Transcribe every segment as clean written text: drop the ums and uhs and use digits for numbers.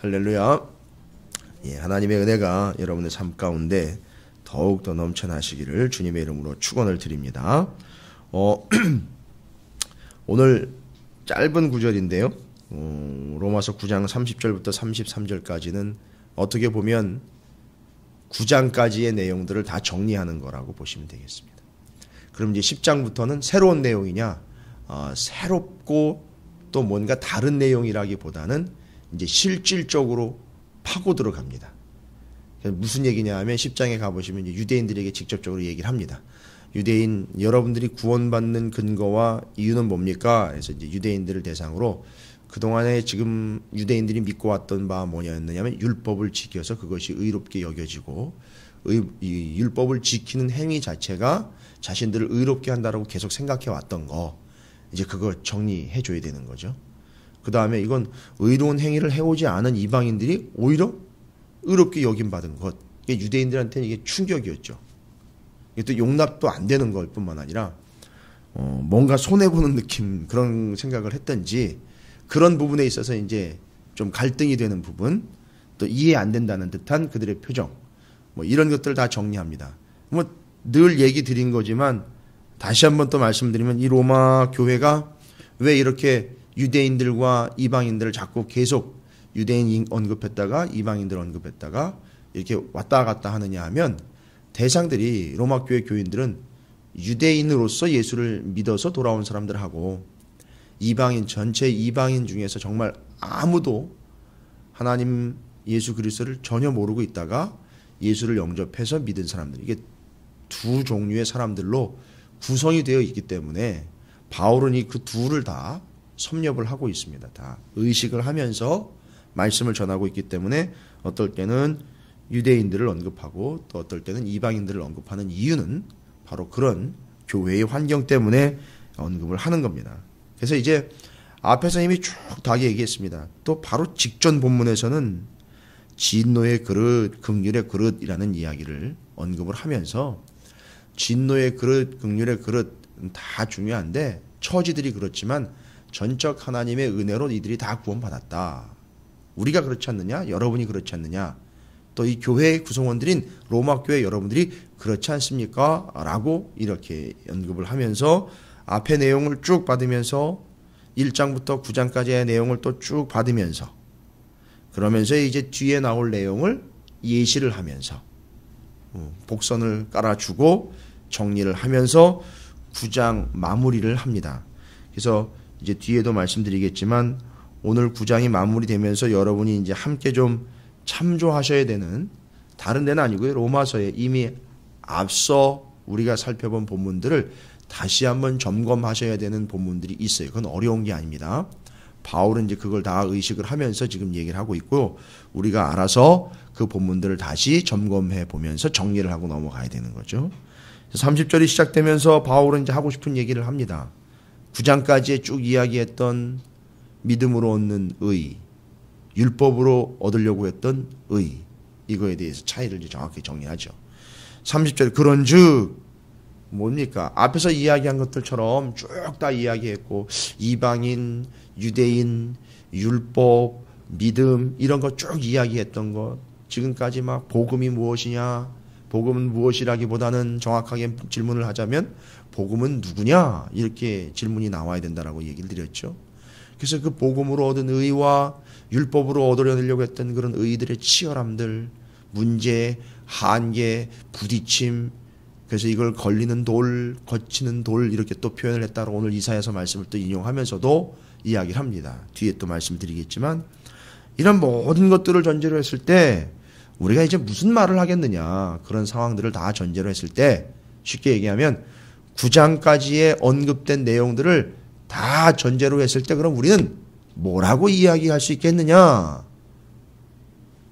할렐루야. 예, 하나님의 은혜가 여러분의 삶 가운데 더욱더 넘쳐나시기를 주님의 이름으로 축원을 드립니다. 오늘 짧은 구절인데요. 로마서 9장 30절부터 33절까지는 어떻게 보면 9장까지의 내용들을 다 정리하는 거라고 보시면 되겠습니다. 그럼 이제 10장부터는 새로운 내용이냐, 새롭고 또 뭔가 다른 내용이라기보다는 이제 실질적으로 파고 들어갑니다. 무슨 얘기냐 하면 10장에 가보시면 이제 유대인들에게 직접적으로 얘기를 합니다. 유대인 여러분들이 구원받는 근거와 이유는 뭡니까? 그래서 이제 유대인들을 대상으로 그동안에 지금 유대인들이 믿고 왔던 바 뭐냐면 율법을 지켜서 그것이 의롭게 여겨지고 이 율법을 지키는 행위 자체가 자신들을 의롭게 한다라고 계속 생각해 왔던 거, 이제 그거 정리해 줘야 되는 거죠. 그 다음에 이건 의로운 행위를 해오지 않은 이방인들이 오히려 의롭게 여김받은 것, 이게 유대인들한테는 이게 충격이었죠. 이게 또 용납도 안 되는 걸 뿐만 아니라 뭔가 손해보는 느낌, 그런 생각을 했던지 그런 부분에 있어서 이제 좀 갈등이 되는 부분, 또 이해 안 된다는 듯한 그들의 표정, 뭐 이런 것들을 다 정리합니다. 뭐 늘 얘기 드린 거지만 다시 한번 또 말씀드리면 이 로마 교회가 왜 이렇게 유대인들과 이방인들을 자꾸 계속 유대인 언급했다가 이방인들 언급했다가 이렇게 왔다 갔다 하느냐 하면, 대상들이 로마 교회 교인들은 유대인으로서 예수를 믿어서 돌아온 사람들하고 이방인, 전체 이방인 중에서 정말 아무도 하나님 예수 그리스도를 전혀 모르고 있다가 예수를 영접해서 믿은 사람들, 이게 두 종류의 사람들로 구성이 되어 있기 때문에 바울은 이 그 둘을 다 섭렵을 하고 있습니다. 다 의식을 하면서 말씀을 전하고 있기 때문에 어떨 때는 유대인들을 언급하고 또 어떨 때는 이방인들을 언급하는 이유는 바로 그런 교회의 환경 때문에 언급을 하는 겁니다. 그래서 이제 앞에서 이미 쭉 다 얘기했습니다. 또 바로 직전 본문에서는 진노의 그릇, 긍휼의 그릇이라는 이야기를 언급을 하면서, 진노의 그릇, 긍휼의 그릇 다 중요한데 처지들이 그렇지만 전적 하나님의 은혜로 이들이 다 구원받았다. 우리가 그렇지 않느냐? 여러분이 그렇지 않느냐? 또 이 교회의 구성원들인 로마 교회 여러분들이 그렇지 않습니까? 라고 이렇게 언급을 하면서 앞의 내용을 쭉 받으면서 1장부터 9장까지의 내용을 또 쭉 받으면서, 그러면서 이제 뒤에 나올 내용을 예시를 하면서 복선을 깔아주고 정리를 하면서 9장 마무리를 합니다. 그래서 이제 뒤에도 말씀드리겠지만 오늘 9장이 마무리되면서 여러분이 이제 함께 좀 참조하셔야 되는, 다른 데는 아니고요, 로마서에 이미 앞서 우리가 살펴본 본문들을 다시 한번 점검하셔야 되는 본문들이 있어요. 그건 어려운 게 아닙니다. 바울은 이제 그걸 다 의식을 하면서 지금 얘기를 하고 있고, 우리가 알아서 그 본문들을 다시 점검해 보면서 정리를 하고 넘어가야 되는 거죠. 30절이 시작되면서 바울은 이제 하고 싶은 얘기를 합니다. 9장까지 쭉 이야기했던 믿음으로 얻는 의, 율법으로 얻으려고 했던 의, 이거에 대해서 차이를 이제 정확히 정리하죠. 30절, 그런즉 뭡니까? 앞에서 이야기한 것들처럼 쭉 다 이야기했고, 이방인, 유대인, 율법, 믿음, 이런 거 쭉 이야기했던 것, 지금까지 막 복음이 무엇이냐, 복음은 무엇이라기보다는 정확하게 질문을 하자면 복음은 누구냐, 이렇게 질문이 나와야 된다라고 얘기를 드렸죠. 그래서 그 복음으로 얻은 의와 율법으로 얻으려고 했던 그런 의들의 치열함들, 문제, 한계, 부딪힘, 그래서 이걸 걸리는 돌, 거치는 돌, 이렇게 또 표현을 했다고 오늘 이사야서 말씀을 또 인용하면서도 이야기를 합니다. 뒤에 또 말씀드리겠지만, 이런 모든 것들을 전제로 했을 때 우리가 이제 무슨 말을 하겠느냐, 그런 상황들을 다 전제로 했을 때, 쉽게 얘기하면 9장까지의 언급된 내용들을 다 전제로 했을 때 그럼 우리는 뭐라고 이야기할 수 있겠느냐?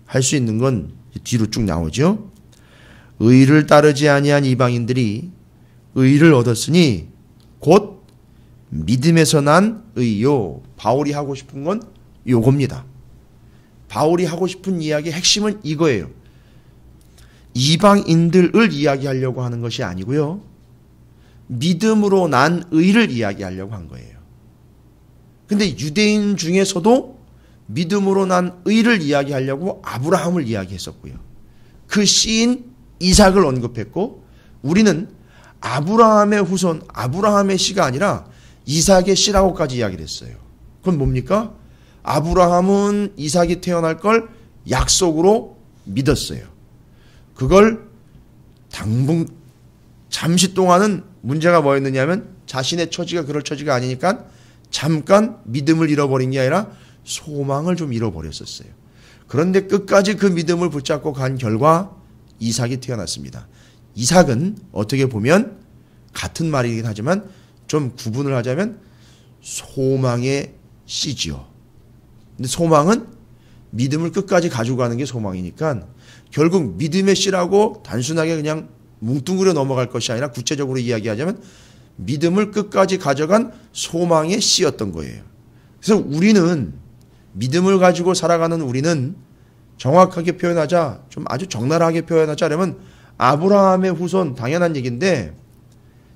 할 수 있는 건 뒤로 쭉 나오죠. 의를 따르지 아니한 이방인들이 의를 얻었으니 곧 믿음에서 난 의요. 바울이 하고 싶은 건 요겁니다. 바울이 하고 싶은 이야기의 핵심은 이거예요. 이방인들을 이야기하려고 하는 것이 아니고요, 믿음으로 난 의를 이야기하려고 한 거예요. 근데 유대인 중에서도 믿음으로 난 의를 이야기하려고 아브라함을 이야기했었고요. 그 씨인 이삭을 언급했고 우리는 아브라함의 후손, 아브라함의 씨가 아니라 이삭의 씨라고까지 이야기를 했어요. 그건 뭡니까? 아브라함은 이삭이 태어날 걸 약속으로 믿었어요. 그걸 잠시 동안은 문제가 뭐였느냐면 자신의 처지가 그럴 처지가 아니니까 잠깐 믿음을 잃어버린 게 아니라 소망을 좀 잃어버렸었어요. 그런데 끝까지 그 믿음을 붙잡고 간 결과 이삭이 태어났습니다. 이삭은 어떻게 보면 같은 말이긴 하지만 좀 구분을 하자면 소망의 씨지요. 근데 소망은 믿음을 끝까지 가지고 가는 게 소망이니까 결국 믿음의 씨라고 단순하게 그냥 뭉뚱그려 넘어갈 것이 아니라 구체적으로 이야기하자면 믿음을 끝까지 가져간 소망의 씨였던 거예요. 그래서 우리는 믿음을 가지고 살아가는 우리는 정확하게 표현하자, 좀 아주 적나라하게 표현하자면 아브라함의 후손 당연한 얘기인데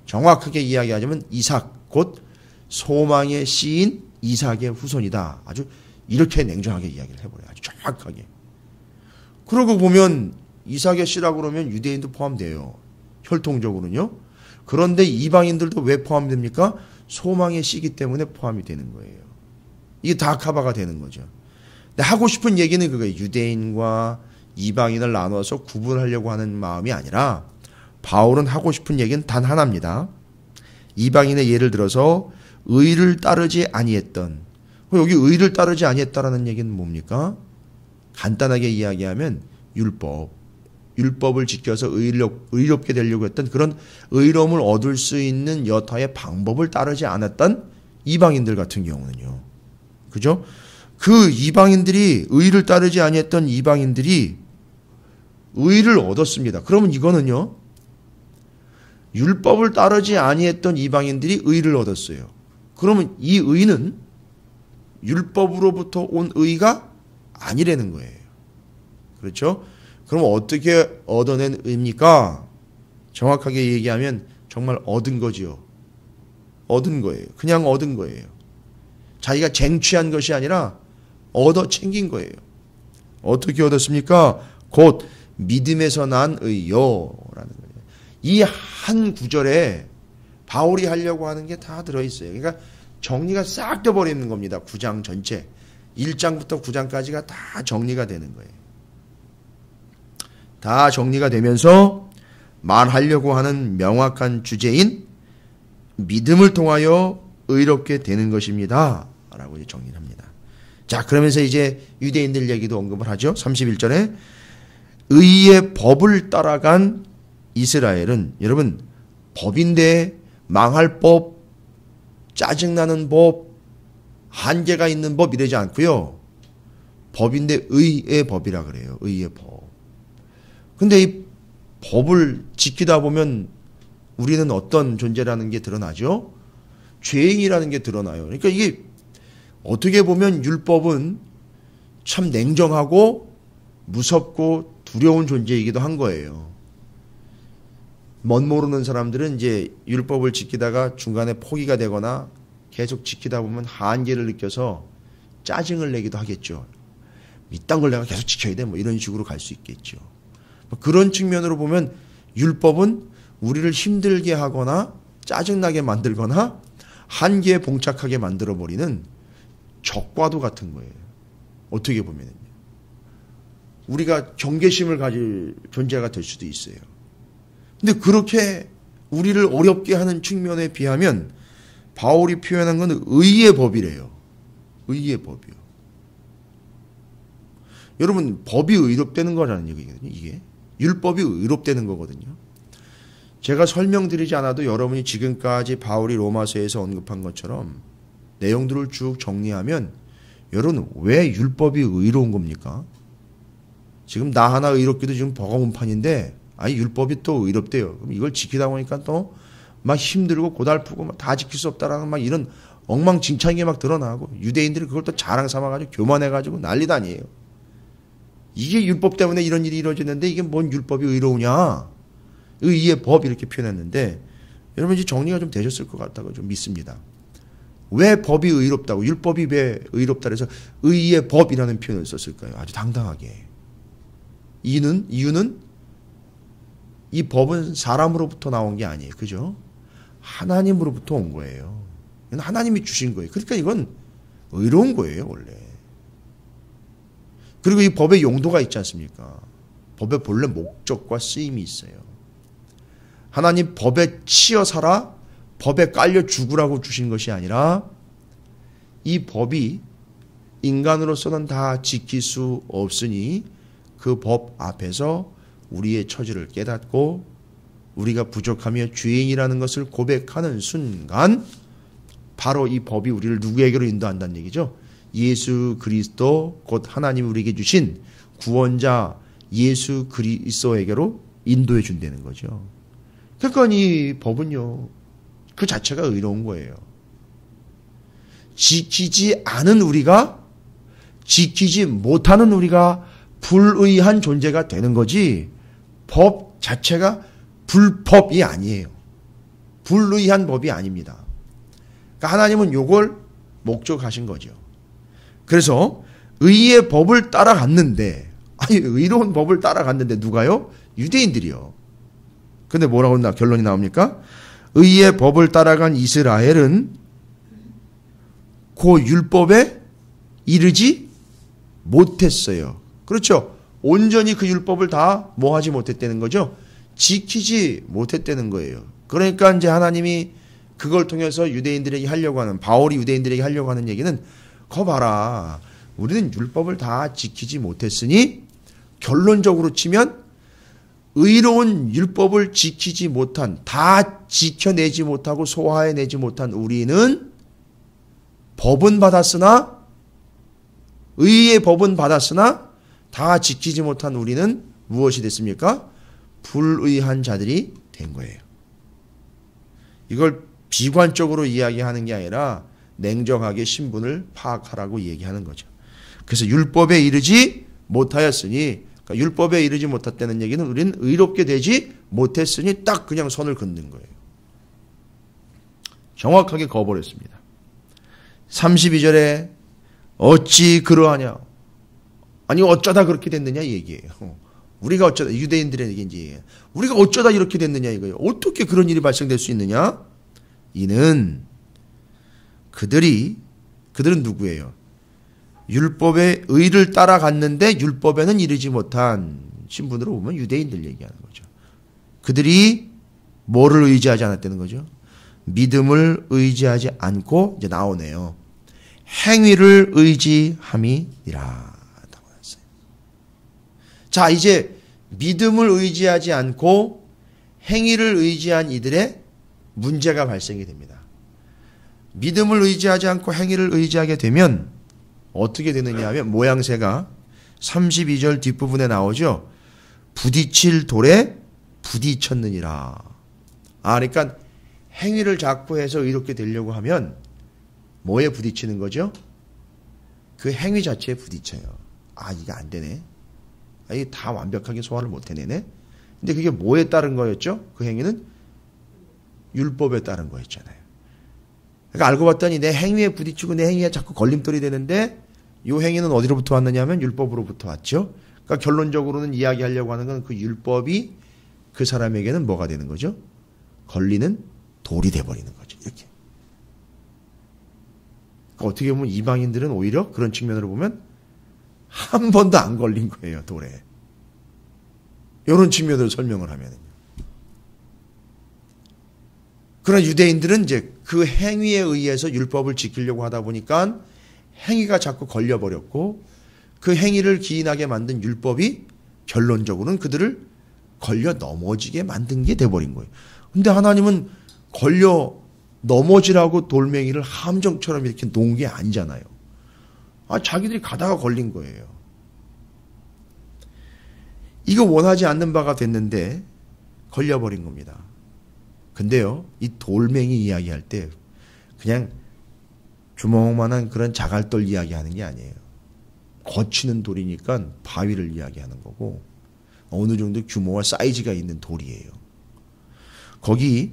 정확하게 이야기하자면 이삭 곧 소망의 씨인 이삭의 후손이다. 아주 이렇게 냉정하게 이야기를 해버려요. 아주 정확하게. 그러고 보면 이삭의 씨라고 그러면 유대인도 포함돼요. 혈통적으로는요. 그런데 이방인들도 왜 포함됩니까? 소망의 씨이기 때문에 포함이 되는 거예요. 이게 다 커버가 되는 거죠. 근데 하고 싶은 얘기는 그거예요. 유대인과 이방인을 나눠서 구분하려고 하는 마음이 아니라 바울은 하고 싶은 얘기는 단 하나입니다. 이방인의 예를 들어서 의를 따르지 아니했던, 여기 의를 따르지 아니했다라는 얘기는 뭡니까? 간단하게 이야기하면 율법을 지켜서 의롭게 되려고 했던 그런 의로움을 얻을 수 있는 여타의 방법을 따르지 않았던 이방인들 같은 경우는요. 그죠? 그 이방인들이 의를 따르지 아니했던 이방인들이 의를 얻었습니다. 그러면 이거는요. 율법을 따르지 아니했던 이방인들이 의를 얻었어요. 그러면 이 의는 율법으로부터 온 의가 아니라는 거예요. 그렇죠? 그럼 어떻게 얻어낸 의입니까? 정확하게 얘기하면 정말 얻은 거지요. 얻은 거예요. 그냥 얻은 거예요. 자기가 쟁취한 것이 아니라 얻어 챙긴 거예요. 어떻게 얻었습니까? 곧 믿음에서 난 의요 라는 거예요. 이 한 구절에 바울이 하려고 하는 게 다 들어있어요. 그러니까 정리가 싹 돼버리는 겁니다. 9장 전체. 1장부터 9장까지가 다 정리가 되는 거예요. 다 정리가 되면서 말하려고 하는 명확한 주제인 믿음을 통하여 의롭게 되는 것입니다. 라고 이제 정리를 합니다. 자, 그러면서 이제 유대인들 얘기도 언급을 하죠. 31절에 의의 법을 따라간 이스라엘은 여러분 법인데 망할 법, 짜증나는 법, 한계가 있는 법 이러지 않고요. 법인데 의의 법이라 그래요. 의의 법. 근데 이 법을 지키다 보면 우리는 어떤 존재라는 게 드러나죠? 죄인이라는 게 드러나요. 그러니까 이게 어떻게 보면 율법은 참 냉정하고 무섭고 두려운 존재이기도 한 거예요. 멋 모르는 사람들은 이제 율법을 지키다가 중간에 포기가 되거나 계속 지키다 보면 한계를 느껴서 짜증을 내기도 하겠죠. 이딴 걸 내가 계속 지켜야 돼. 뭐 이런 식으로 갈 수 있겠죠. 그런 측면으로 보면 율법은 우리를 힘들게 하거나 짜증나게 만들거나 한계에 봉착하게 만들어버리는 적과도 같은 거예요. 어떻게 보면요. 우리가 경계심을 가질 존재가 될 수도 있어요. 근데 그렇게 우리를 어렵게 하는 측면에 비하면 바울이 표현한 건 의의 법이래요. 의의 법이요. 여러분 법이 의롭다는 거라는 얘기거든요. 이게 율법이 의롭다는 거거든요. 제가 설명드리지 않아도 여러분이 지금까지 바울이 로마서에서 언급한 것처럼 내용들을 쭉 정리하면 여러분 왜 율법이 의로운 겁니까? 지금 나 하나 의롭기도 지금 버거운판인데 아니 율법이 또 의롭대요. 그럼 이걸 지키다 보니까 또 막 힘들고 고달프고 막 다 지킬 수 없다라는 막 이런 엉망진창인 게 막 드러나고 유대인들이 그걸 또 자랑 삼아가지고 교만해가지고 난리도 아니에요. 이게 율법 때문에 이런 일이 이루어지는데 이게 뭔 율법이 의로우냐? 의의 법 이렇게 표현했는데 여러분 이제 정리가 좀 되셨을 것 같다고 좀 믿습니다. 왜 법이 의롭다고, 율법이 왜 의롭다 그래서 의의 법이라는 표현을 썼을까요? 아주 당당하게. 이유는 이 법은 사람으로부터 나온 게 아니에요. 그죠? 하나님으로부터 온 거예요. 하나님이 주신 거예요. 그러니까 이건 의로운 거예요, 원래. 그리고 이 법의 용도가 있지 않습니까? 법의 본래 목적과 쓰임이 있어요. 하나님 법에 치여 살아 법에 깔려 죽으라고 주신 것이 아니라 이 법이 인간으로서는 다 지킬 수 없으니 그 법 앞에서 우리의 처지를 깨닫고 우리가 부족하며 죄인이라는 것을 고백하는 순간 바로 이 법이 우리를 누구에게로 인도한다는 얘기죠. 예수 그리스도 곧 하나님이 우리에게 주신 구원자 예수 그리스도에게로 인도해 준다는 거죠. 그러니까 이 법은요, 그 자체가 의로운 거예요. 지키지 않은 우리가, 지키지 못하는 우리가 불의한 존재가 되는 거지, 법 자체가 불법이 아니에요. 불의한 법이 아닙니다. 그러니까 하나님은 요걸 목적하신 거죠. 그래서 의의 법을 따라갔는데, 아니 의로운 법을 따라갔는데 누가요? 유대인들이요. 근데 뭐라고 결론이 나옵니까? 의의 법을 따라간 이스라엘은 그 율법에 이르지 못했어요. 그렇죠? 온전히 그 율법을 다 뭐 하지 못했다는 거죠? 지키지 못했다는 거예요. 그러니까 이제 하나님이 그걸 통해서 유대인들에게 하려고 하는, 바울이 유대인들에게 하려고 하는 얘기는, 거 봐라, 우리는 율법을 다 지키지 못했으니 결론적으로 치면 의로운 율법을 지키지 못한, 다 지켜내지 못하고 소화해내지 못한 우리는 법은 받았으나, 의의 법은 받았으나 다 지키지 못한 우리는 무엇이 됐습니까? 불의한 자들이 된 거예요. 이걸 비관적으로 이야기하는 게 아니라 냉정하게 신분을 파악하라고 얘기하는 거죠. 그래서 율법에 이르지 못하였으니, 그러니까 율법에 이르지 못했다는 얘기는 우리는 의롭게 되지 못했으니 딱 그냥 선을 긋는 거예요. 정확하게 거버렸습니다. 32절에 어찌 그러하냐, 아니 어쩌다 그렇게 됐느냐 얘기예요. 우리가 어쩌다, 유대인들에게 이제 우리가 어쩌다 이렇게 됐느냐 이거예요. 어떻게 그런 일이 발생될 수 있느냐? 이는 그들은 누구예요? 율법의 의를 따라갔는데 율법에는 이르지 못한, 신분으로 보면 유대인들 얘기하는 거죠. 그들이 뭐를 의지하지 않았다는 거죠? 믿음을 의지하지 않고, 이제 나오네요. 행위를 의지함이니라. 자, 이제 믿음을 의지하지 않고 행위를 의지한 이들의 문제가 발생이 됩니다. 믿음을 의지하지 않고 행위를 의지하게 되면 어떻게 되느냐 하면, 모양새가 32절 뒷부분에 나오죠. 부딪힐 돌에 부딪혔느니라. 그러니까 행위를 자꾸 해서 의롭게 되려고 하면 뭐에 부딪히는 거죠? 그 행위 자체에 부딪혀요. 이게 안 되네. 이게 다 완벽하게 소화를 못 해내네. 근데 그게 뭐에 따른 거였죠? 그 행위는 율법에 따른 거였잖아요. 그러니까 알고 봤더니 내 행위에 부딪히고 내 행위에 자꾸 걸림돌이 되는데, 이 행위는 어디로부터 왔느냐 하면 율법으로부터 왔죠. 그러니까 결론적으로는 이야기하려고 하는 건 그 율법이 그 사람에게는 뭐가 되는 거죠? 걸리는 돌이 돼버리는 거죠. 이렇게. 그러니까 어떻게 보면 이방인들은 오히려 그런 측면으로 보면 한 번도 안 걸린 거예요, 돌에. 이런 측면으로 설명을 하면. 그러나 유대인들은 이제 그 행위에 의해서 율법을 지키려고 하다 보니까 행위가 자꾸 걸려버렸고, 그 행위를 기인하게 만든 율법이 결론적으로는 그들을 걸려 넘어지게 만든 게 돼버린 거예요. 근데 하나님은 걸려 넘어지라고 돌멩이를 함정처럼 이렇게 놓은 게 아니잖아요. 자기들이 가다가 걸린 거예요. 이거 원하지 않는 바가 됐는데 걸려버린 겁니다. 근데요, 이 돌멩이 이야기할 때 그냥 주먹만한 그런 자갈돌 이야기하는 게 아니에요. 거치는 돌이니까 바위를 이야기하는 거고, 어느 정도 규모와 사이즈가 있는 돌이에요. 거기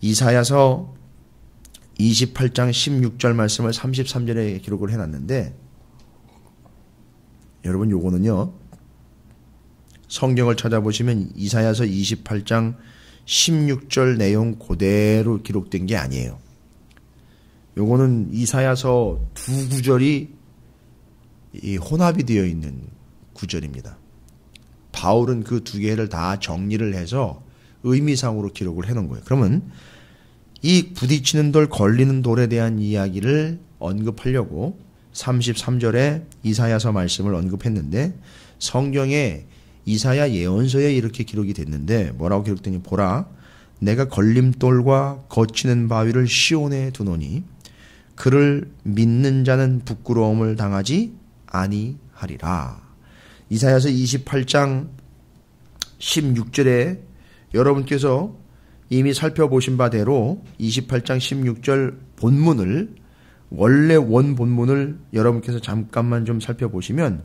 이사야서 28장 16절 말씀을 33절에 기록을 해놨는데, 여러분 요거는요 성경을 찾아보시면 이사야서 28장 16절 내용 그대로 기록된 게 아니에요. 요거는 이사야서 두 구절이 혼합이 되어 있는 구절입니다. 바울은 그 두 개를 다 정리를 해서 의미상으로 기록을 해놓은 거예요. 그러면 이 부딪히는 돌, 걸리는 돌에 대한 이야기를 언급하려고 33절에 이사야서 말씀을 언급했는데, 성경에 이사야 예언서에 이렇게 기록이 됐는데 뭐라고 기록되니, 보라 내가 걸림돌과 거치는 바위를 시온에 두노니 그를 믿는 자는 부끄러움을 당하지 아니하리라. 이사야서 28장 16절에 여러분께서 이미 살펴보신 바대로 28장 16절 본문을, 원래 원 본문을 여러분께서 잠깐만 좀 살펴보시면,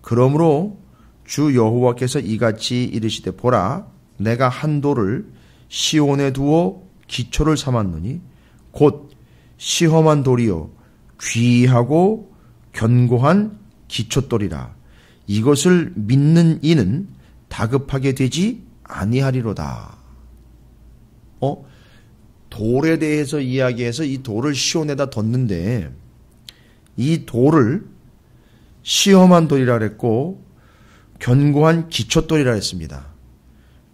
그러므로 주 여호와께서 이같이 이르시되 보라 내가 한 돌을 시온에 두어 기초를 삼았노니 곧 시험한 돌이요 귀하고 견고한 기초돌이라. 이것을 믿는 이는 다급하게 되지 아니하리로다. 돌에 대해서 이야기해서 이 돌을 시온에다 뒀는데, 이 돌을 시험한 돌이라 그랬고 견고한 기초돌이라 했습니다.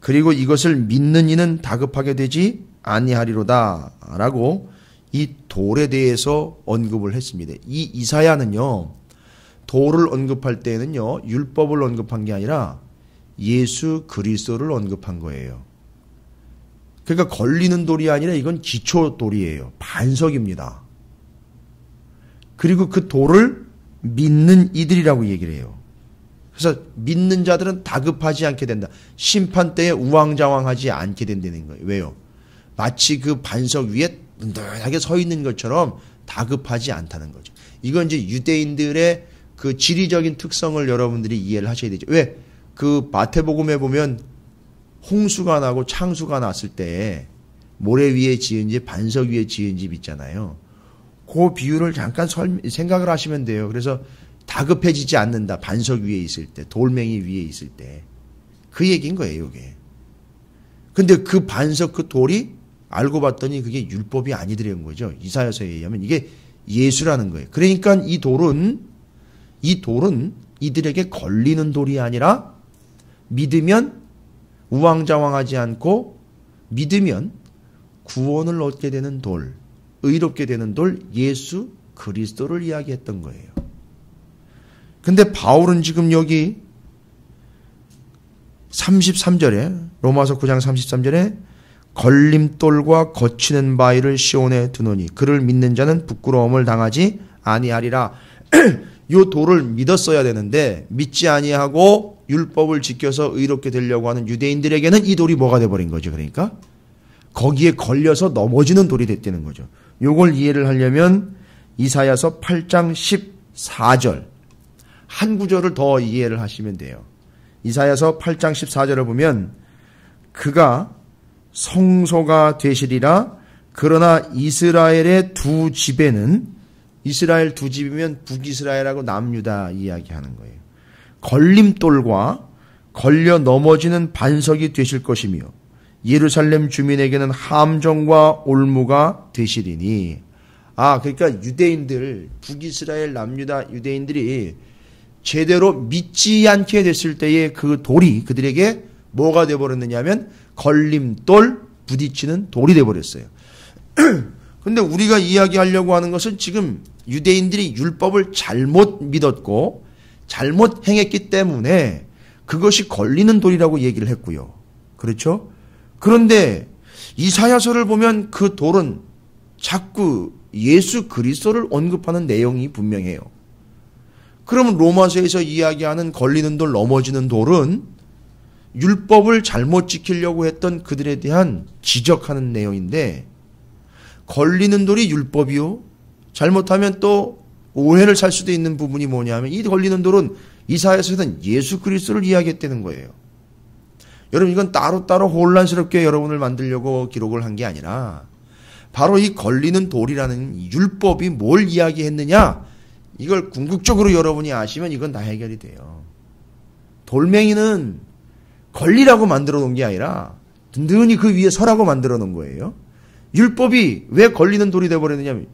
그리고 이것을 믿는 이는 다급하게 되지 아니하리로다 라고 이 돌에 대해서 언급을 했습니다. 이 이사야는요 돌을 언급할 때에는요 율법을 언급한 게 아니라 예수 그리스도를 언급한 거예요. 그러니까 걸리는 돌이 아니라 이건 기초돌이에요. 반석입니다. 그리고 그 돌을 믿는 이들이라고 얘기를 해요. 그래서 믿는 자들은 다급하지 않게 된다. 심판 때에 우왕좌왕하지 않게 된다는 거예요. 왜요? 마치 그 반석 위에 든든하게 서 있는 것처럼 다급하지 않다는 거죠. 이건 이제 유대인들의 그 지리적인 특성을 여러분들이 이해를 하셔야 되죠. 왜? 그 마태복음에 보면 홍수가 나고 창수가 났을 때 모래 위에 지은 집, 반석 위에 지은 집 있잖아요. 그 비유를 잠깐 생각을 하시면 돼요. 그래서 다급해지지 않는다. 반석 위에 있을 때, 돌멩이 위에 있을 때. 그 얘기인 거예요, 이게. 근데 그 반석, 그 돌이 알고 봤더니 그게 율법이 아니더라는 거죠. 이사야서에 의하면 이게 예수라는 거예요. 그러니까 이 돌은 이들에게 걸리는 돌이 아니라 믿으면 우왕좌왕하지 않고 믿으면 구원을 얻게 되는 돌, 의롭게 되는 돌, 예수 그리스도를 이야기했던 거예요. 근데 바울은 지금 여기 33절에, 로마서 9장 33절에 걸림돌과 거치는 바위를 시온에 두노니 그를 믿는 자는 부끄러움을 당하지 아니하리라. 요 돌을 믿었어야 되는데 믿지 아니하고 율법을 지켜서 의롭게 되려고 하는 유대인들에게는 이 돌이 뭐가 돼버린 거죠. 그러니까 거기에 걸려서 넘어지는 돌이 됐다는 거죠. 요걸 이해를 하려면 이사야서 8장 14절 한 구절을 더 이해를 하시면 돼요. 이사야서 8장 14절을 보면 그가 성소가 되시리라. 그러나 이스라엘의 두 집에는, 이스라엘 두 집이면 북이스라엘하고 남유다 이야기하는 거예요. 걸림돌과 걸려 넘어지는 반석이 되실 것이며 예루살렘 주민에게는 함정과 올무가 되시리니. 그러니까 유대인들, 북이스라엘 남유다 유대인들이 제대로 믿지 않게 됐을 때에 그 돌이 그들에게 뭐가 되어버렸느냐 하면 걸림돌, 부딪히는 돌이 되어버렸어요. 근데 우리가 이야기하려고 하는 것은 지금 유대인들이 율법을 잘못 믿었고 잘못 행했기 때문에 그것이 걸리는 돌이라고 얘기를 했고요. 그렇죠? 그런데 이사야서를 보면 그 돌은 자꾸 예수 그리스도를 언급하는 내용이 분명해요. 그러면 로마서에서 이야기하는 걸리는 돌, 넘어지는 돌은 율법을 잘못 지키려고 했던 그들에 대한 지적하는 내용인데, 걸리는 돌이 율법이요, 잘못하면 또 오해를 살 수도 있는 부분이 뭐냐면 이 걸리는 돌은 이사야서에서는 예수 그리스도를 이야기했다는 거예요. 여러분, 이건 따로따로 혼란스럽게 여러분을 만들려고 기록을 한 게 아니라 바로 이 걸리는 돌이라는 율법이 뭘 이야기했느냐, 이걸 궁극적으로 여러분이 아시면 이건 다 해결이 돼요. 돌멩이는 걸리라고 만들어 놓은 게 아니라 든든히 그 위에 서라고 만들어 놓은 거예요. 율법이 왜 걸리는 돌이 되어버렸느냐면,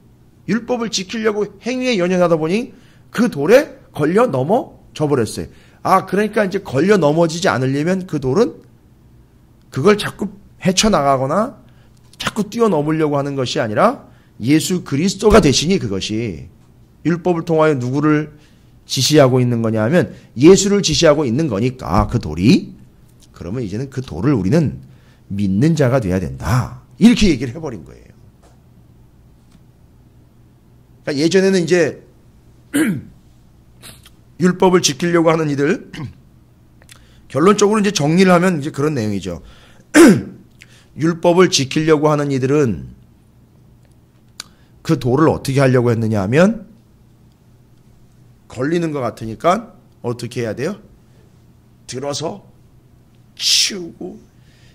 율법을 지키려고 행위에 연연하다 보니 그 돌에 걸려 넘어져 버렸어요. 그러니까 이제 걸려 넘어지지 않으려면 그 돌은 그걸 자꾸 헤쳐나가거나 자꾸 뛰어넘으려고 하는 것이 아니라 예수 그리스도가 되시니 그것이 율법을 통하여 누구를 지시하고 있는 거냐 하면 예수를 지시하고 있는 거니까 그 돌이, 그러면 이제는 그 돌을 우리는 믿는 자가 돼야 된다, 이렇게 얘기를 해버린 거예요. 그러니까 예전에는 이제 율법을 지키려고 하는 이들, 결론적으로 이제 정리를 하면 이제 그런 내용이죠. 율법을 지키려고 하는 이들은 그 돌을 어떻게 하려고 했느냐 하면, 걸리는 것 같으니까 어떻게 해야 돼요? 들어서 치우고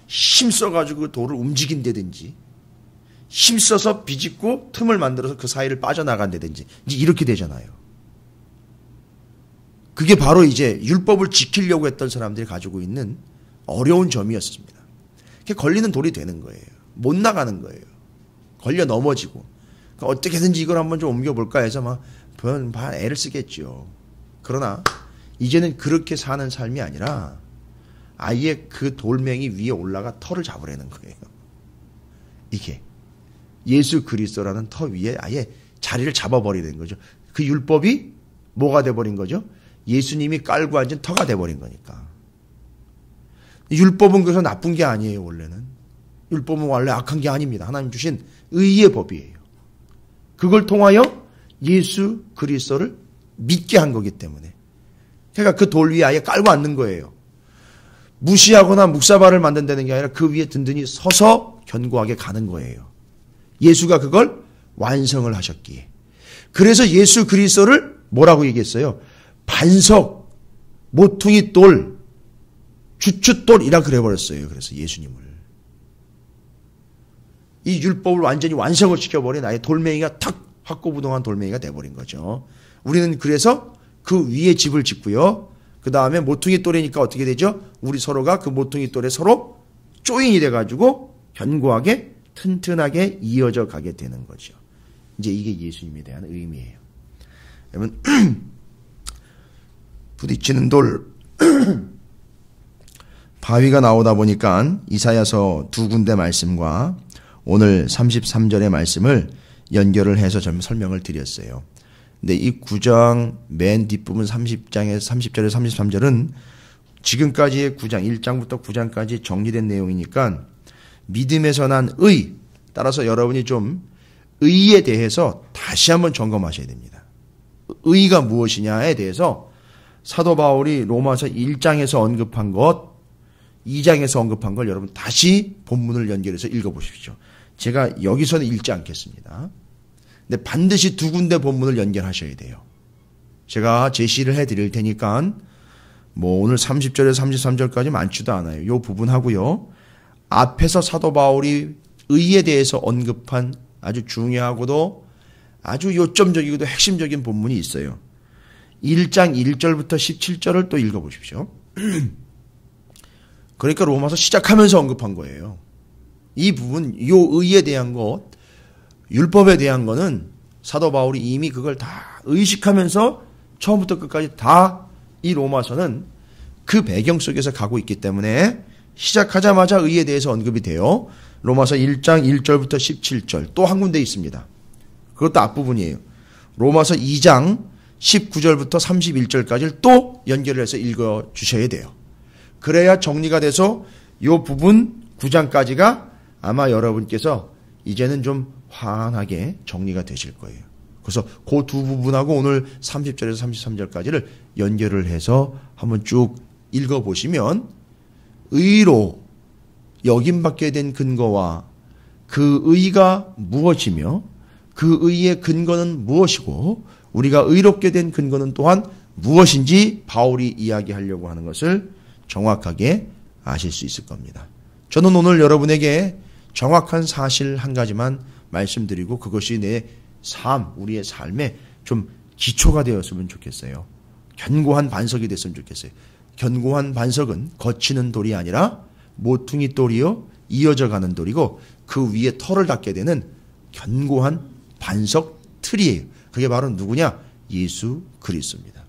힘써가지고 돌을 움직인다든지, 힘써서 비집고 틈을 만들어서 그 사이를 빠져나간다든지, 이제 이렇게 되잖아요. 그게 바로 이제 율법을 지키려고 했던 사람들이 가지고 있는 어려운 점이었습니다. 그게 걸리는 돌이 되는 거예요. 못 나가는 거예요. 걸려 넘어지고. 그러니까 어떻게든지 이걸 한번 좀 옮겨볼까 해서 막 애를 쓰겠죠. 그러나 이제는 그렇게 사는 삶이 아니라 아예 그 돌멩이 위에 올라가 터를 잡으려는 거예요. 이게 예수 그리스도라는 터 위에 아예 자리를 잡아버리는 거죠. 그 율법이 뭐가 돼버린 거죠? 예수님이 깔고 앉은 터가 돼버린 거니까. 율법은 그래서 나쁜 게 아니에요. 원래는 율법은 원래 악한 게 아닙니다. 하나님 주신 의의 법이에요. 그걸 통하여 예수 그리스도를 믿게 한 거기 때문에, 그러니까 그 돌 위에 아예 깔고 앉는 거예요. 무시하거나 묵사발을 만든다는 게 아니라 그 위에 든든히 서서 견고하게 가는 거예요. 예수가 그걸 완성을 하셨기에. 그래서 예수 그리스도를 뭐라고 얘기했어요? 반석, 모퉁이 돌, 주춧돌이라 그래버렸어요. 그래서 예수님을. 이 율법을 완전히 완성을 시켜버린 아예 돌멩이가 탁 확고부동한 돌멩이가 돼버린 거죠. 우리는 그래서 그 위에 집을 짓고요. 그 다음에 모퉁이 돌이니까 어떻게 되죠? 우리 서로가 그 모퉁이 돌에 서로 조인이 돼가지고 견고하게 튼튼하게 이어져 가게 되는 거죠. 이제 이게 예수님에 대한 의미예요. 여러분, 부딪히는 돌, 바위가 나오다 보니까 이사야서 두 군데 말씀과 오늘 33절의 말씀을 연결을 해서 좀 설명을 드렸어요. 근데 이 9장 맨 뒷부분 30장에서 30절에서 33절은 지금까지의 9장, 1장부터 9장까지 정리된 내용이니까 믿음에서 난 의, 따라서 여러분이 좀 의에 대해서 다시 한번 점검하셔야 됩니다. 의가 무엇이냐에 대해서 사도 바울이 로마서 1장에서 언급한 것, 2장에서 언급한 걸 여러분 다시 본문을 연결해서 읽어보십시오. 제가 여기서는 읽지 않겠습니다. 근데 반드시 두 군데 본문을 연결하셔야 돼요. 제가 제시를 해드릴 테니까 뭐 오늘 30절에서 33절까지 많지도 않아요. 이 부분 하고요. 앞에서 사도 바울이 의에 대해서 언급한 아주 중요하고도 아주 요점적이고도 핵심적인 본문이 있어요. 1장 1절부터 17절을 또 읽어보십시오. 그러니까 로마서 시작하면서 언급한 거예요. 이 부분, 이 의에 대한 것, 율법에 대한 거는 사도 바울이 이미 그걸 다 의식하면서 처음부터 끝까지 다 이 로마서는 그 배경 속에서 가고 있기 때문에 시작하자마자 의에 대해서 언급이 돼요. 로마서 1장 1절부터 17절 또 한 군데 있습니다. 그것도 앞부분이에요. 로마서 2장 19절부터 31절까지를 또 연결해서 읽어주셔야 돼요. 그래야 정리가 돼서 이 부분 9장까지가 아마 여러분께서 이제는 좀 환하게 정리가 되실 거예요. 그래서 그 두 부분하고 오늘 30절에서 33절까지를 연결을 해서 한번 쭉 읽어보시면 의로 여김받게 된 근거와 그 의가 무엇이며 그 의의 근거는 무엇이고 우리가 의롭게 된 근거는 또한 무엇인지 바울이 이야기하려고 하는 것을 정확하게 아실 수 있을 겁니다. 저는 오늘 여러분에게 정확한 사실 한 가지만 말씀드리고 그것이 내 삶, 우리의 삶에 좀 기초가 되었으면 좋겠어요. 견고한 반석이 됐으면 좋겠어요. 견고한 반석은 거치는 돌이 아니라 모퉁이 돌이요 이어져 가는 돌이고 그 위에 털을 닫게 되는 견고한 반석 틀이에요. 그게 바로 누구냐? 예수 그리스도입니다.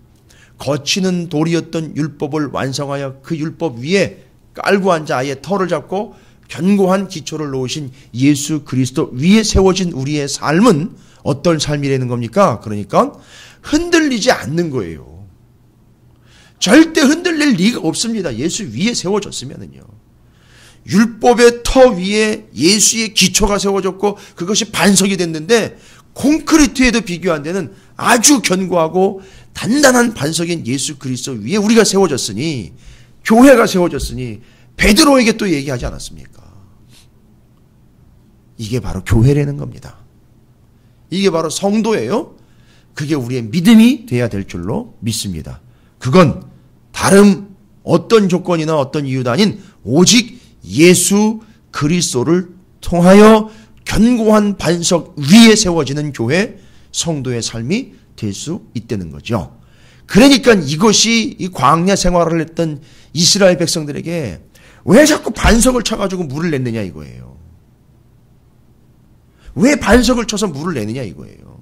거치는 돌이었던 율법을 완성하여 그 율법 위에 깔고 앉아 아예 털을 잡고 견고한 기초를 놓으신 예수 그리스도 위에 세워진 우리의 삶은 어떤 삶이라는 겁니까? 그러니까 흔들리지 않는 거예요. 절대 흔들릴 리가 없습니다. 예수 위에 세워졌으면은요. 율법의 터 위에 예수의 기초가 세워졌고 그것이 반석이 됐는데 콘크리트에도 비교 안 되는 아주 견고하고 단단한 반석인 예수 그리스도 위에 우리가 세워졌으니 교회가 세워졌으니 베드로에게 또 얘기하지 않았습니까? 이게 바로 교회라는 겁니다. 이게 바로 성도예요. 그게 우리의 믿음이 돼야 될 줄로 믿습니다. 그건 다른 어떤 조건이나 어떤 이유도 아닌 오직 예수 그리스도를 통하여 견고한 반석 위에 세워지는 교회 성도의 삶이 될 수 있다는 거죠. 그러니까 이것이 이 광야 생활을 했던 이스라엘 백성들에게 왜 자꾸 반석을 쳐가지고 물을 냈느냐 이거예요. 왜 반석을 쳐서 물을 내느냐 이거예요.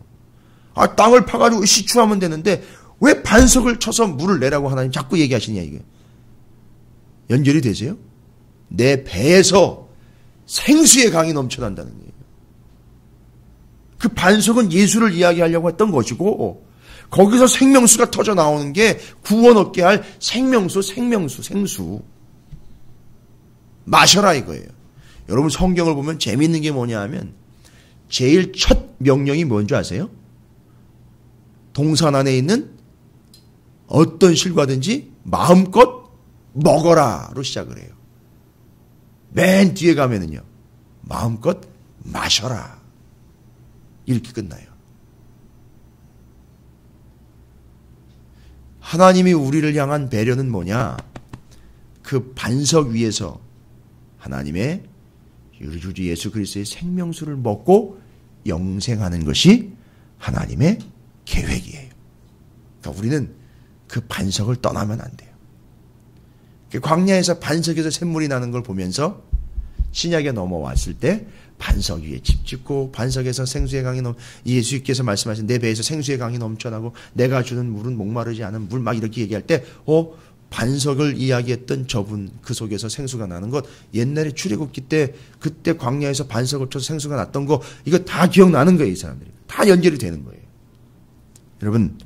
땅을 파가지고 시추하면 되는데 왜 반석을 쳐서 물을 내라고 하나님 자꾸 얘기하시냐 이게. 연결이 되세요? 내 배에서 생수의 강이 넘쳐난다는 거예요. 그 반석은 예수를 이야기하려고 했던 것이고 거기서 생명수가 터져 나오는 게 구원 얻게 할 생명수. 마셔라 이거예요. 여러분 성경을 보면 재미있는 게 뭐냐 하면 제일 첫 명령이 뭔지 아세요? 동산 안에 있는 어떤 실과든지 마음껏 먹어라로 시작을 해요. 맨 뒤에 가면은요. 마음껏 마셔라. 이렇게 끝나요. 하나님이 우리를 향한 배려는 뭐냐? 그 반석 위에서 하나님의 우리 주 예수 그리스도의 생명수를 먹고 영생하는 것이 하나님의 계획이에요. 그러니까 우리는 그 반석을 떠나면 안 돼요. 광야에서 반석에서 샘물이 나는 걸 보면서 신약에 넘어왔을 때 반석 위에 집 짓고 반석에서 생수의 강이 예수께서 말씀하신 내 배에서 생수의 강이 넘쳐나고 내가 주는 물은 목마르지 않은 물 막 이렇게 얘기할 때 반석을 이야기했던 저분 그 속에서 생수가 나는 것 옛날에 출애굽기 때 그때 광야에서 반석을 쳐서 생수가 났던 거 이거 다 기억나는 거예요. 이 사람들이 다 연결이 되는 거예요. 여러분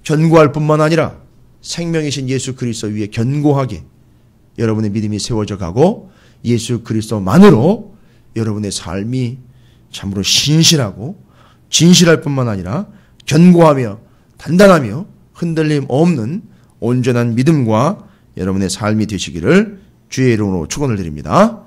견고할 뿐만 아니라 생명이신 예수 그리스도 위에 견고하게 여러분의 믿음이 세워져 가고 예수 그리스도만으로 여러분의 삶이 참으로 신실하고 진실할 뿐만 아니라 견고하며 단단하며 흔들림 없는 온전한 믿음과 여러분의 삶이 되시기를 주의 이름으로 축원을 드립니다.